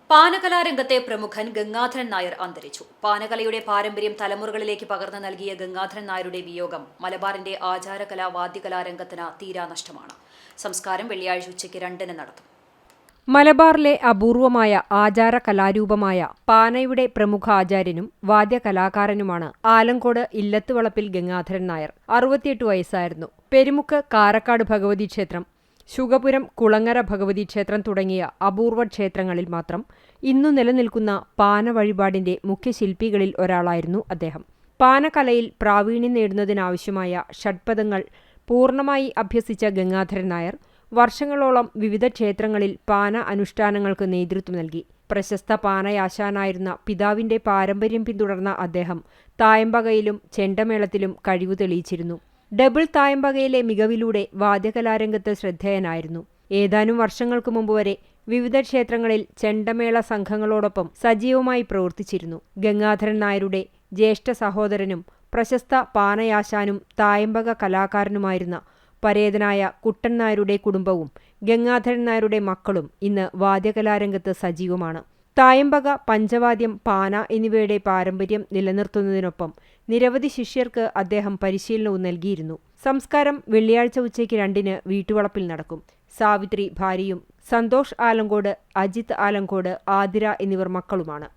പാനകലാരംഗത്തെ പ്രമുഖൻ ഗംഗാധരൻ നായർ അന്തരിച്ചു. പാനകലയുടെ പാരമ്പര്യം തലമുറകളിലേക്ക് പകർന്നു നൽകിയ ഗംഗാധരൻ നായരുടെ വിയോഗം മലബാറിന്റെ ആചാരകലാ വാദ്യകലാരംഗത്തിന് തീരാനഷ്ടമാണ്. സംസ്കാരം വെള്ളിയാഴ്ച ഉച്ചയ്ക്ക് 2-ന് നടത്തും. മലബാറിലെ അപൂർവമായ ആചാര കലാരൂപമായ പാനയുടെ പ്രമുഖ ആചാര്യനും വാദ്യകലാകാരനുമാണ് ആലങ്കോട് ഇല്ലത്തുവളപ്പിൽ ഗംഗാധരൻ നായർ. 68 വയസ്സായിരുന്നു. പെരുമുക്ക് കാരക്കാട് ഭഗവതി ക്ഷേത്രം, ശുഗപുരം കുളങ്ങര ഭഗവതി ക്ഷേത്രം തുടങ്ങിയ അപൂർവ ക്ഷേത്രങ്ങളിൽ മാത്രം ഇന്നു നിലനിൽക്കുന്ന പാന വഴിപാടിന്റെ മുഖ്യശില്പികളിൽ ഒരാളായിരുന്നു അദ്ദേഹം. പാനകലയിൽ പ്രാവീണ്യം നേടുന്നതിനാവശ്യമായ ഷഡ്പദങ്ങൾ പൂർണ്ണമായി അഭ്യസിച്ച ഗംഗാധരൻ നായർ വർഷങ്ങളോളം വിവിധ ക്ഷേത്രങ്ങളിൽ പാന അനുഷ്ഠാനങ്ങൾക്ക് നേതൃത്വം നൽകി. പ്രശസ്ത പാനയാശാനായിരുന്ന പിതാവിന്റെ പാരമ്പര്യം പിന്തുടർന്ന അദ്ദേഹം തായമ്പകയിലും ചെണ്ടമേളത്തിലും കഴിവു തെളിയിച്ചിരുന്നു. ഡബിൾ തായമ്പകയിലെ മികവിലൂടെ വാദ്യകലാരംഗത്ത് ശ്രദ്ധേയനായിരുന്നു. ഏതാനും വർഷങ്ങൾക്ക് മുമ്പ് വരെ വിവിധ ക്ഷേത്രങ്ങളിൽ ചെണ്ടമേള സംഘങ്ങളോടൊപ്പം സജീവമായി പ്രവർത്തിച്ചിരുന്നു. ഗംഗാധരൻ നായരുടെ ജ്യേഷ്ഠ സഹോദരനും പ്രശസ്ത പാനയാശാനും തായമ്പക കലാകാരനുമായിരുന്ന പരേതനായ കുട്ടൻ നായരുടെ കുടുംബവും ഗംഗാധരൻ നായരുടെ മക്കളും ഇന്ന് വാദ്യകലാരംഗത്ത് സജീവമാണ്. തായമ്പക, പഞ്ചവാദ്യം, പാന എന്നിവയുടെ പാരമ്പര്യം നിലനിർത്തുന്നതിനൊപ്പം നിരവധി ശിഷ്യർക്ക് അദ്ദേഹം പരിശീലനവും നൽകിയിരുന്നു. സംസ്കാരം വെള്ളിയാഴ്ച ഉച്ചയ്ക്ക് 2-ന് വീട്ടുവളപ്പിൽ നടക്കും. സാവിത്രി ഭാര്യയും സന്തോഷ് ആലങ്കോട്, അജിത് ആലങ്കോട്, ആതിര എന്നിവർ മക്കളുമാണ്.